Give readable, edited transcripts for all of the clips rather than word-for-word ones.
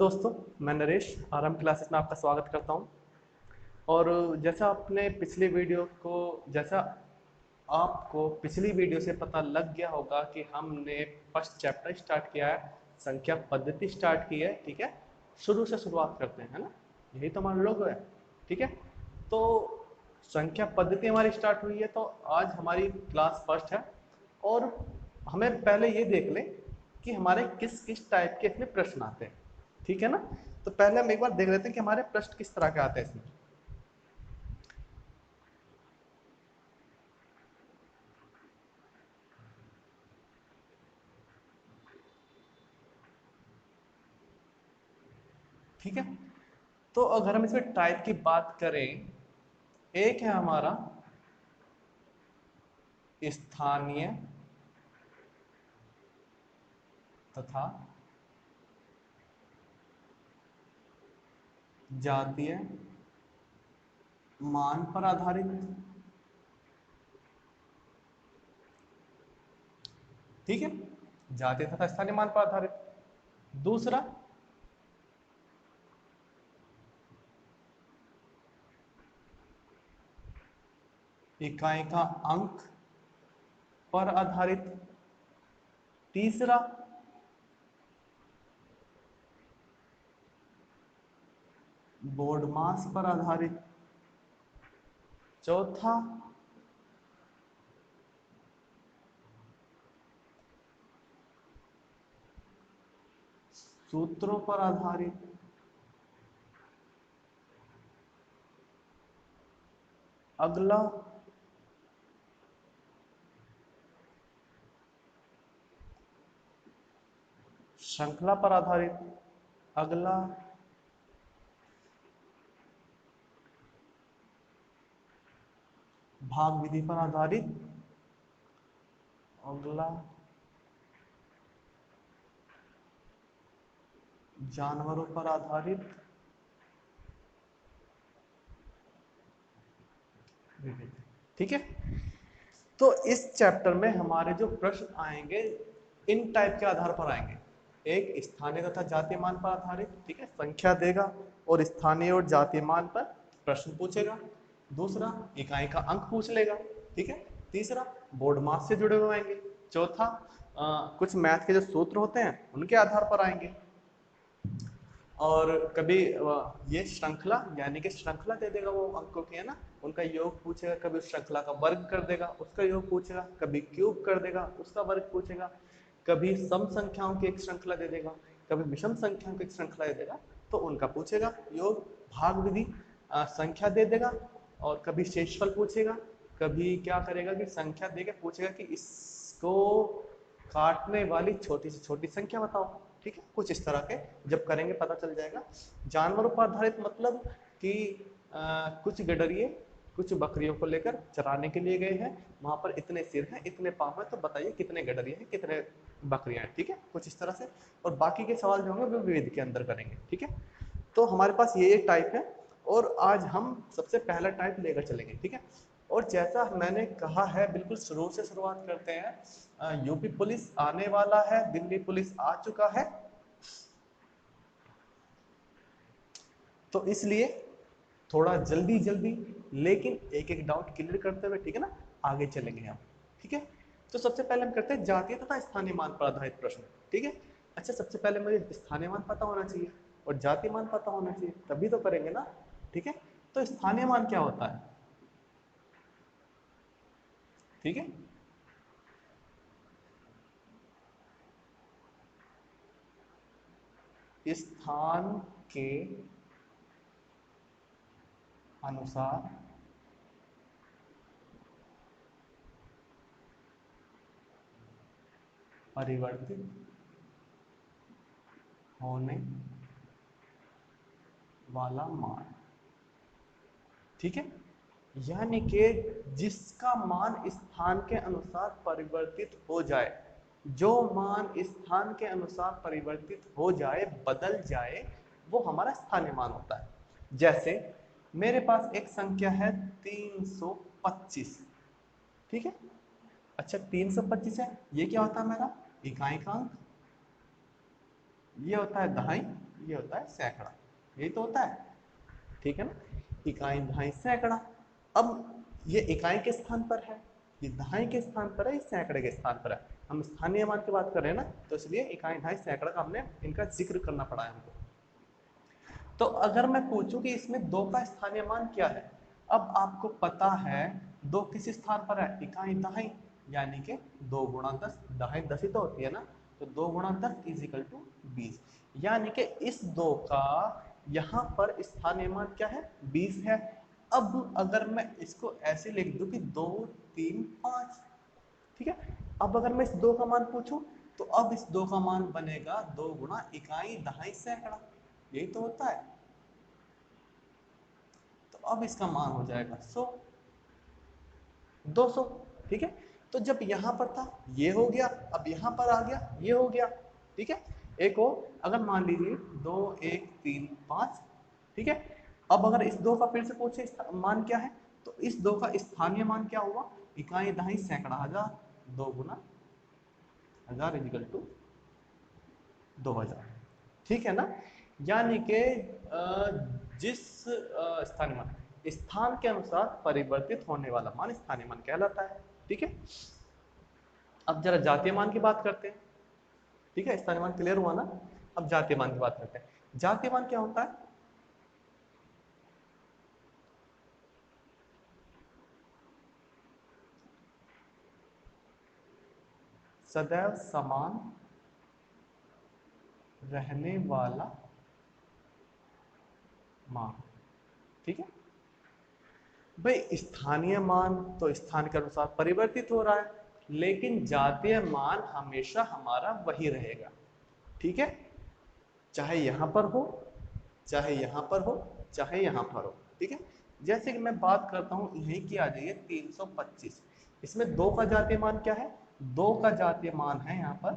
दोस्तों, मैं Naresh RM classes में आपका स्वागत करता हूं। और जैसा आपने पिछली वीडियो को जैसा आपको पिछली वीडियो से पता लग गया होगा कि हमने फर्स्ट चैप्टर स्टार्ट किया है, संख्या पद्धति स्टार्ट की है। ठीक है, शुरू से शुरुआत करते हैं, है ना। यही तो हमारा लोगो है। ठीक है, तो संख्या पद्धति हमारी स्टार्ट हुई है, तो आज हमारी क्लास फर्स्ट है। और हमें पहले ये देख लें कि हमारे किस किस टाइप के इसमें प्रश्न आते हैं। ठीक है ना। तो पहले हम एक बार देख लेते हैं कि हमारे प्रश्न किस तरह के आते हैं इसमें। ठीक है, तो अगर हम इसमें टाइप की बात करें, एक है हमारा स्थानीय तथा जातीय मान पर आधारित। ठीक है, जातीय तथा स्थानीय मान पर आधारित। दूसरा इकाई का अंक पर आधारित। तीसरा बोर्ड मास पर आधारित। चौथा सूत्रों पर आधारित। अगला श्रृंखला पर आधारित। अगला भाग विधि पर आधारित। अगला जानवरों पर आधारित। ठीक है, तो इस चैप्टर में हमारे जो प्रश्न आएंगे इन टाइप के आधार पर आएंगे। एक स्थानीय तथा जातीय मान पर आधारित, ठीक है, संख्या देगा और स्थानीय और जातीय मान पर प्रश्न पूछेगा। दूसरा इकाई का अंक पूछ लेगा। ठीक है, तीसरा बोर्ड मास से जुड़े हुए आएंगे। चौथा कुछ मैथ के जो सूत्र होते हैं उनके आधार पर आएंगे। और कभी ये श्रृंखला यानी कि श्रृंखला दे देगा वो अंकों की, है ना, उनका योग पूछेगा। कभी उस श्रृंखला का वर्ग कर देगा, उसका योग पूछेगा। कभी क्यूब कर देगा, उसका वर्ग पूछेगा। कभी सम संख्याओं की एक श्रृंखला दे देगा, कभी विषम संख्याओं की एक श्रृंखला दे देगा, तो उनका पूछेगा योग। भाग विधि संख्या दे देगा और कभी शेषफल पूछेगा। कभी क्या करेगा कि संख्या देके पूछेगा कि इसको काटने वाली छोटी से छोटी संख्या बताओ। ठीक है, कुछ इस तरह के जब करेंगे पता चल जाएगा। जानवरों पर आधारित मतलब कि कुछ गडरिए कुछ बकरियों को लेकर चराने के लिए गए हैं, वहां पर इतने सिर हैं, इतने पांव हैं, तो बताइए कितने गडरिए हैं, कितने बकरियां हैं। ठीक है, कुछ इस तरह से। और बाकी के सवाल जो होंगे वो विविध के अंदर करेंगे। ठीक है, तो हमारे पास ये टाइप है और आज हम सबसे पहला टाइप लेकर चलेंगे। ठीक है, और जैसा मैंने कहा है बिल्कुल शुरू से शुरुआत करते हैं। यूपी पुलिस आने वाला है, दिल्ली पुलिस आ चुका है, तो इसलिए थोड़ा जल्दी जल्दी लेकिन एक एक डाउट क्लियर करते हुए, ठीक है ना, आगे चलेंगे हम। ठीक है, तो सबसे पहले हम करते हैं जातीय तथा स्थानीय मान पर आधारित प्रश्न। ठीक है, अच्छा, सबसे पहले मुझे स्थानीय मान पता होना चाहिए और जातीय मान पता होना चाहिए, तभी तो करेंगे ना। ठीक है, तो स्थानीय मान क्या होता है? ठीक है, स्थान के अनुसार परिवर्तित होने वाला मान। ठीक है, यानी कि जिसका मान स्थान के अनुसार परिवर्तित हो जाए, जो मान स्थान के अनुसार परिवर्तित हो जाए, बदल जाए, वो हमारा स्थानीय मान होता है। जैसे मेरे पास एक संख्या है 325। ठीक है, अच्छा 325 है, ये क्या होता है मेरा इकाई का अंक। ये होता है दहाई, ये होता है सैकड़ा, यही तो होता है, ठीक है ना। इकाई, दहाई, सैकड़ा। अब ये इकाई के स्थान पर है, ये दहाई के स्थान पर है, ये सैकड़े के स्थान पर है। हम स्थानीय मान की बात कर रहे हैं ना, तो इसलिए इकाई, दहाई, सैकड़ा का हमने इनका जिक्र करना पड़ा है हमको। तो अगर मैं पूछूं कि इसमें दो का स्थानीय मान क्या है, अब आपको पता है दो किस स्थान पर है, इकाई, दहाई, यानी कि 2 गुणा 10, दहाई 10 ही तो होती है ना, तो 2 गुणा 10 इज इक्वल टू 20, यानी कि इस दो का यहाँ पर स्थानीय मान क्या है, 20 है। अब अगर मैं इसको ऐसे लिख दूं कि 2, 3, 5, ठीक है। अब अगर मैं इस दो का मान पूछूं, तो अब इस दो का मान बनेगा 2 गुणा इकाई, दहाई, सैकड़ा, यही तो होता है। तो अब इसका मान हो जाएगा 100, 200, ठीक है। तो जब यहां पर था ये हो गया, अब यहां पर आ गया ये हो गया, ठीक है। एक और अगर मान लीजिए 2, 1, 3, 5, ठीक है। अब अगर इस दो का फिर से पूछे मान क्या है, तो इस दो का स्थानीय मान क्या हुआ, इकाई, दहाई, सैकड़ा, हजार, 2 गुना 1000 इजिकल टू 2000, ठीक है ना। यानी कि जिस स्थानीय मान, स्थान के अनुसार परिवर्तित होने वाला मान स्थानीय मान कहलाता है, ठीक है। अब जरा जातीय मान की बात करते हैं, ठीक है। स्थानीय मान क्लियर हुआ ना, अब जातीय मान की बात करते हैं। जातीय मान क्या होता है, सदैव समान रहने वाला मान, ठीक है। भाई स्थानीय मान तो स्थान के अनुसार परिवर्तित हो रहा है, लेकिन जातीय मान हमेशा हमारा वही रहेगा, ठीक है। चाहे यहां पर हो, चाहे यहां पर हो, चाहे यहां पर हो, ठीक है। जैसे कि मैं बात करता हूं, यहीं की आ जाइए 325, इसमें दो का जातीय मान क्या है, दो का जातीय मान है यहां पर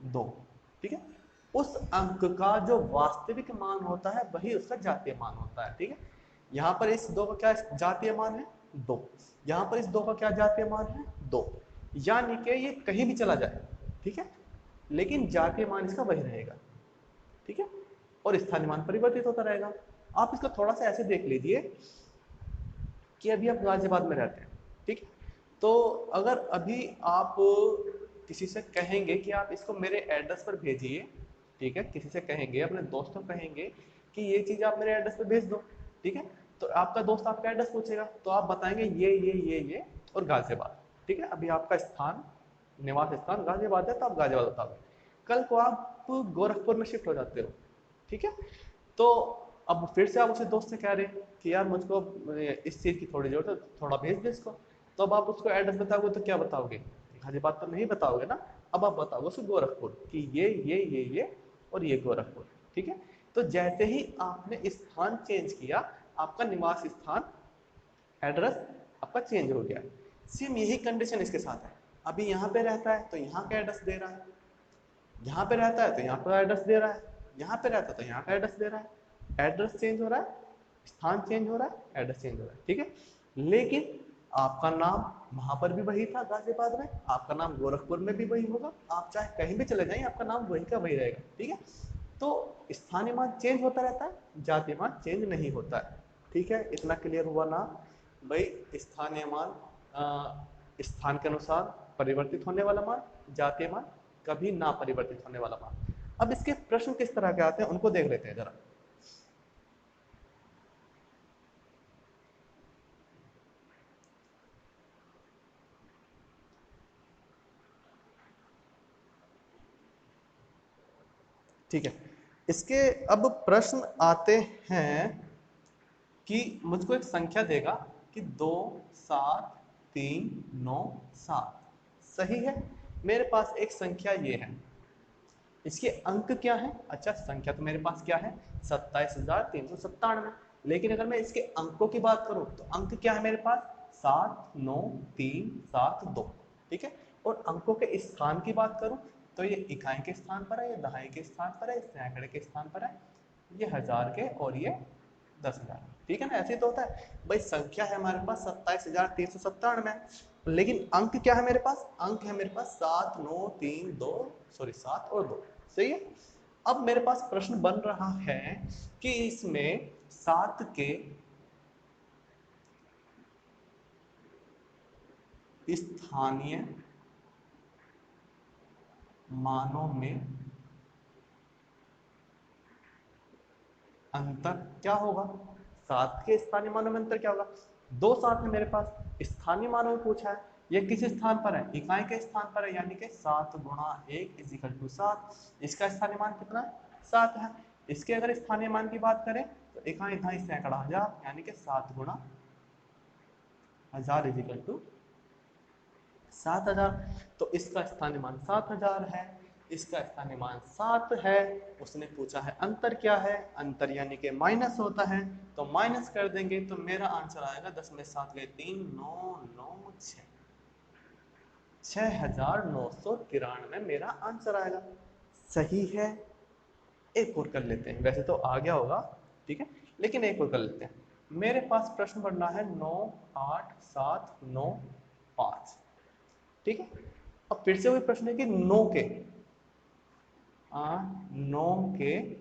2, ठीक है। उस अंक का जो वास्तविक मान होता है वही उसका जातीय मान होता है, ठीक है। यहां पर इस दो का क्या जातीय मान है, 2, यहां पर इस दो का क्या जातीय मान है, 2, यानी कि ये कहीं भी चला जाए, ठीक है, लेकिन जातीय मान इसका वही रहेगा, ठीक है। और स्थानीय मान परिवर्तित होता रहेगा। आप इसको थोड़ा सा ऐसे देख लीजिए कि अभी आप गाजियाबाद में रहते हैं, ठीक है। तो अगर अभी आप किसी से कहेंगे कि आप इसको मेरे एड्रेस पर भेजिए, ठीक है, किसी से कहेंगे, अपने दोस्तों कहेंगे कि ये चीज आप मेरे एड्रेस पर भेज दो, ठीक है। तो आपका दोस्त आपका एड्रेस पूछेगा, तो आप बताएंगे ये और गाजियाबाद, ठीक है। अभी आपका स्थान, निवास स्थान गाजियाबाद है, तो आप गाजियाबाद बताओगे। कल को आप गोरखपुर में शिफ्ट हो जाते हो, ठीक है। तो अब फिर से आप उसे दोस्त से कह रहे हैं कि यार मुझको इस चीज की थोड़ी जरूरत है, थोड़ा भेज दे इसको। तो अब आप उसको एड्रेस बताओगे तो क्या बताओगे, गाजियाबाद तो नहीं बताओगे ना। अब आप बताओगे उसको गोरखपुर कि ये और ये गोरखपुर, ठीक है। तो जैसे ही आपने स्थान चेंज किया, आपका निवास स्थान, एड्रेस आपका चेंज हो गया। सेम यही कंडीशन इसके साथ है। अभी यहाँ पे रहता है तो यहाँ का एड्रेस दे रहा है, यहाँ पे रहता है तो यहाँ पर एड्रेस दे रहा है, यहाँ पे रहता है तो यहाँ का एड्रेस दे रहा है। एड्रेस चेंज हो रहा है, स्थान चेंज हो रहा है, एड्रेस चेंज हो रहा है, ठीक है। लेकिन आपका नाम वहां पर भी वही था गाजियाबाद में, आपका नाम गोरखपुर में भी वही होगा, आप चाहे कहीं भी चले जाएं आपका नाम वही का वही रहेगा, ठीक है। तो स्थानीय मान चेंज होता रहता है, जातीय मान चेंज नहीं होता है, ठीक है। इतना क्लियर हुआ ना भाई। स्थानीय मान स्थान के अनुसार परिवर्तित होने वाला मान, जातीय मान कभी ना परिवर्तित होने वाला मान। अब इसके प्रश्न किस तरह के आते हैं उनको देख लेते हैं जरा। ठीक है, इसके अब प्रश्न आते हैं कि मुझको एक संख्या देगा कि 2, 7, 3, 9, 7, सही है। मेरे पास एक संख्या ये है, इसके अंक क्या है, अच्छा संख्या तो मेरे पास क्या है 27,397, लेकिन अगर मैं इसके अंकों की बात करूं तो अंक क्या है मेरे पास 7, 9, 3, 7, 2, ठीक है। और अंकों के स्थान की बात करूं तो ये इकाई के स्थान पर है, ये दहाई के स्थान पर है, सैकड़े के स्थान पर है, ये हजार के और ये 10,000, ठीक है ना, ऐसे तो होता है भाई। संख्या है हमारे पास 27,397, लेकिन अंक क्या है मेरे पास, अंक है मेरे पास 7 9 3 2, सॉरी 7 और 2, सही है। अब मेरे पास प्रश्न बन रहा है कि इसमें 7 के स्थानीय मानों में अंतर क्या होगा। 7 के स्थानीय मानों में अंतर क्या होगा, दो 7 है मेरे पास, स्थानीय मानों में पूछा है, ये किस स्थान पर है, इकाई के स्थान पर है, यानी कि 7 गुणा 1 इज इक्वल टू 7। इसका स्थानीय मान कितना है, 7 है। इसके अगर स्थानीय मान की बात करें तो इकाई ढाई सैकड़ा हजार, यानी कि 7 गुणा 1000 इज इक्वल टू 7000। तो इसका स्थानीय मान 7000 है, इसका स्थानीय मान 7 है। उसने पूछा है अंतर क्या है, अंतर यानी कि माइनस होता है, तो माइनस कर देंगे तो मेरा आंसर आएगा 10 में 7 गए 3 9 9 6, 6993 मेरा आंसर आएगा। सही है। एक और कर लेते हैं, वैसे तो आ गया होगा, ठीक है, लेकिन एक और कर लेते हैं। मेरे पास प्रश्न बनना है 9 8 7 9 5, ठीक है। अब फिर से वही प्रश्न है कि 9 के 9 के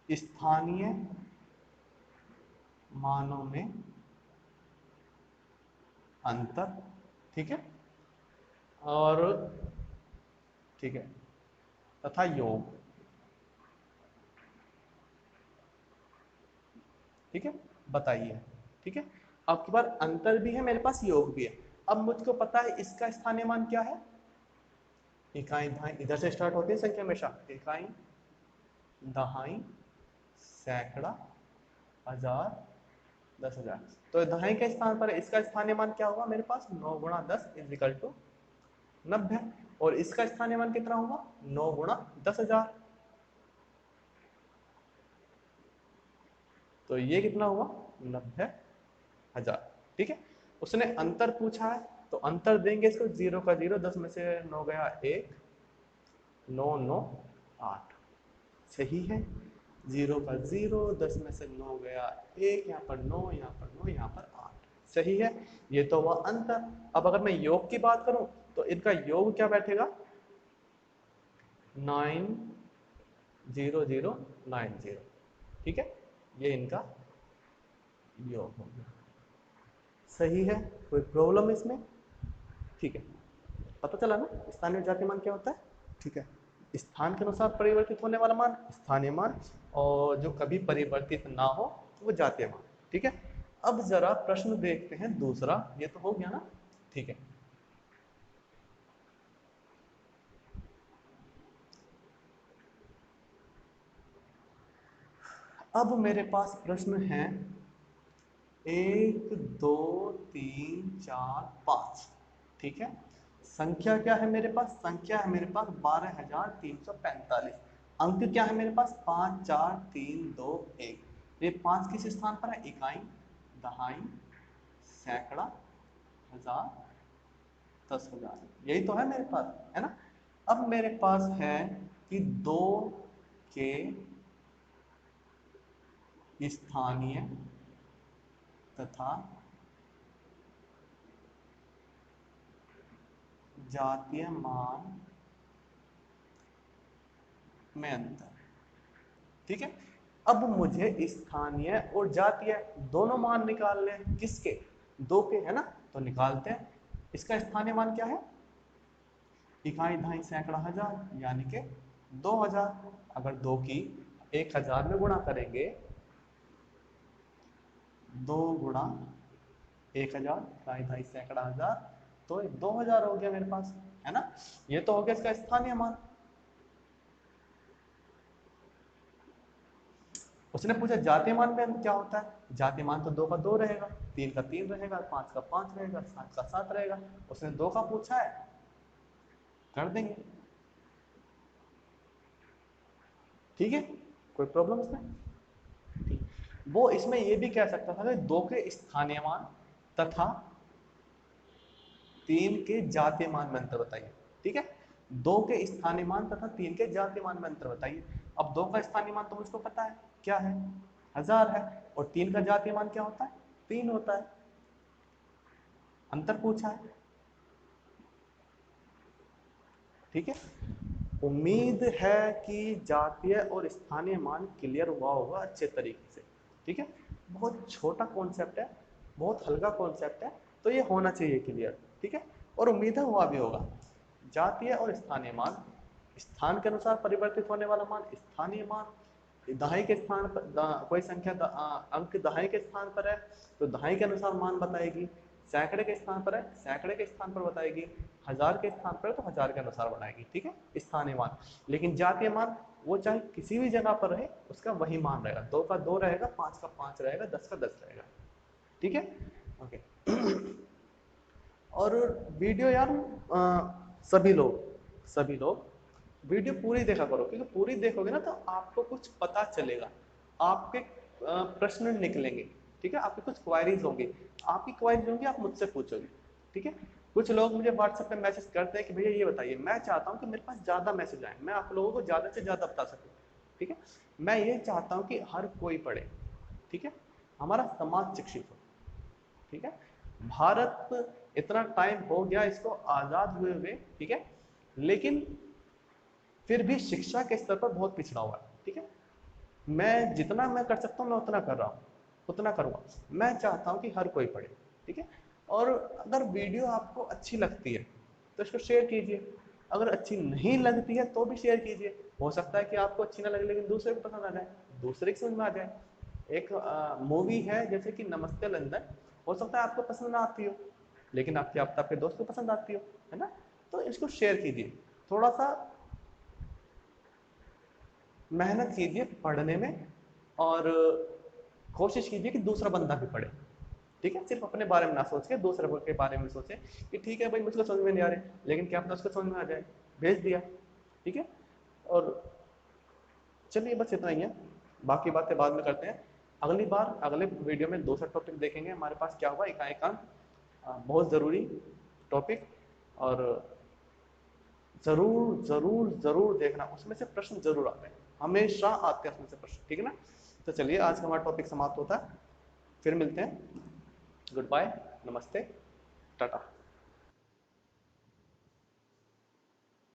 स्थानीय मानों में अंतर, ठीक है, और ठीक है, तथा योग, ठीक है, बताइए, ठीक है। आपके पास अंतर भी है, मेरे पास योग भी है। अब मुझको पता है इसका स्थानीय मान क्या है, इकाई दहाई, इधर से स्टार्ट होती है संख्या हमेशा, इकाई दहाई सैकड़ा हजार 10,000। तो दहाई के स्थान पर इसका स्थानीय मान क्या होगा मेरे पास, 9 गुणा 10 इज इक्वल टू 90। और इसका स्थानीय मान कितना होगा, 9 गुणा 10,000। तो ये कितना हुआ, 90,000, ठीक है। उसने अंतर पूछा है तो अंतर देंगे इसको, 0 का 0, 10 में से 9 गया 1, 9 9 8, सही है। 0 का 0, 10 में से 9 गया 1, यहाँ पर 9, यहाँ पर 9, यहाँ पर 8, सही है। ये तो हुआ अंतर। अब अगर मैं योग की बात करूं तो इनका योग क्या बैठेगा, 90090, ठीक है, ये इनका योग हो गया। सही है, कोई प्रॉब्लम इसमें, ठीक है। पता चला ना स्थानीय जातीय मान क्या होता है, ठीक है। स्थान के अनुसार परिवर्तित होने वाला मान स्थानीय मान, और जो कभी परिवर्तित ना हो वो जातीय मान, ठीक है। अब जरा प्रश्न देखते हैं दूसरा, ये तो हो गया ना, ठीक है। अब मेरे पास प्रश्न है 1 2 3 4 5, ठीक है। संख्या क्या है मेरे पास, संख्या है मेरे पास 12,345। अंक क्या है मेरे पास, 5 4 3 2 1। ये 5 किस स्थान पर है, इकाई दहाई सैकड़ा हजार 10,000, यही तो है मेरे पास, है ना। अब मेरे पास है कि 2 के स्थानीय तथा जातीय मान में अंतर, ठीक है। अब मुझे स्थानीय और जातीय दोनों मान निकालने हैं, किसके, 2 के, है ना, तो निकालते हैं। इसका स्थानीय मान क्या है, इकाई दहाई सैकड़ा हजार, यानी कि 2000। अगर 2 की 1000 में गुणा करेंगे, 2 गुणा 1000 इकाई दहाई सैकड़ा हजार, तो 2000 हो गया मेरे पास, है ना। ये तो हो गया इसका स्थानीय मान। उसने पूछा जातीय मान में क्या होता है, जातीय मान तो 2 का 2 रहेगा, 3 का 3 रहेगा, 5 का 5 रहेगा, 7 का 7 रहेगा। उसने 2 का पूछा है, कर देंगे, ठीक है, कोई प्रॉब्लम इसमें, ठीक। वो इसमें ये भी कह सकता था कि 2 के स्थानीय मान तथा 3 के जातीय मान में अंतर बताइए, ठीक है। 2 के स्थानीय मान तथा 3 के जातीय मान में अंतर बताइए। अब 2 का स्थानीय मान तो मुझको पता है क्या है, 1000 है, और 3 का जातीय मान क्या होता है, 3 होता है। अंतर पूछा है, ठीक है। उम्मीद है कि जातीय और स्थानीय मान क्लियर हुआ होगा अच्छे तरीके से, ठीक है। बहुत छोटा कॉन्सेप्ट है, बहुत हल्का कॉन्सेप्ट है, तो ये होना चाहिए क्लियर, ठीक है। और उम्मीद है हुआ भी होगा। जातीय और स्थानीय मान, स्थान के अनुसार परिवर्तित होने वाला मान स्थानीय मान, दहाई के स्थान पर कोई संख्या अंक दहाई के स्थान पर है तो दहाई के अनुसार मान बताएगी, सैकड़े के स्थान पर है सैकड़े के स्थान पर बताएगी, 1000 के स्थान पर है तो 1000 के अनुसार बनाएगी, ठीक है, स्थानीय मान। लेकिन जातीय मान वो चाहे किसी भी जगह पर रहे उसका वही मान रहेगा, 2 का 2 रहेगा, 5 का 5 रहेगा, 10 का 10 रहेगा, ठीक है, ओके। और वीडियो यार सभी लोग वीडियो पूरी देखा करो, क्योंकि पूरी देखोगे ना तो आपको कुछ पता चलेगा, आपके प्रश्न निकलेंगे, ठीक है, आपके कुछ क्वायरीज होंगी, आपकी क्वायरीज होंगी आप मुझसे पूछोगे, ठीक है। कुछ लोग मुझे व्हाट्सएप पे मैसेज करते हैं कि भैया ये बताइए, मैं चाहता हूँ कि मेरे पास ज़्यादा मैसेज आए, मैं आप लोगों को ज़्यादा से ज़्यादा बता सकूँ, ठीक है। मैं ये चाहता हूँ कि हर कोई पढ़े, ठीक है, हमारा समाज शिक्षित हो, ठीक है। भारत इतना टाइम हो गया इसको आज़ाद हुए हुए, ठीक है, लेकिन फिर भी शिक्षा के स्तर पर बहुत पिछड़ा हुआ है, ठीक है। मैं जितना मैं कर सकता हूँ मैं उतना कर रहा हूँ, उतना करूँगा। मैं चाहता हूँ कि हर कोई पढ़े, ठीक है। और अगर वीडियो आपको अच्छी लगती है तो इसको शेयर कीजिए, अगर अच्छी नहीं लगती है तो भी शेयर कीजिए, हो सकता है कि आपको अच्छी ना लगे लेकिन दूसरे को पसंद आ जाए, दूसरे की समझ में आ जाए। एक मूवी है जैसे कि नमस्ते लंदन, हो सकता है आपको पसंद ना आती हो लेकिन आपके दोस्त को पसंद आती हो, है ना। तो इसको शेयर कीजिए, थोड़ा सा मेहनत कीजिए पढ़ने में, और कोशिश कीजिए कि दूसरा बंदा भी पढ़े, ठीक है। सिर्फ अपने बारे में ना सोच के दूसरे के बारे में सोचें कि ठीक है भाई मुझको समझ में नहीं आ रहे लेकिन क्या पता उसको समझ में आ जाए, भेज दिया, ठीक है। और चलिए बस इतना ही है, बाकी बातें बाद में करते हैं। अगली बार अगले वीडियो में दूसरा टॉपिक देखेंगे हमारे पास क्या हुआ इकाएकांक, बहुत ज़रूरी टॉपिक, और जरूर जरूर जरूर देखना, उसमें से प्रश्न जरूर आते हैं, हमेशा आते हैं उसमें से प्रश्न, ठीक है ना। तो चलिए आज का हमारा टॉपिक समाप्त होता है, फिर मिलते हैं, गुड बाय, नमस्ते, टाटा।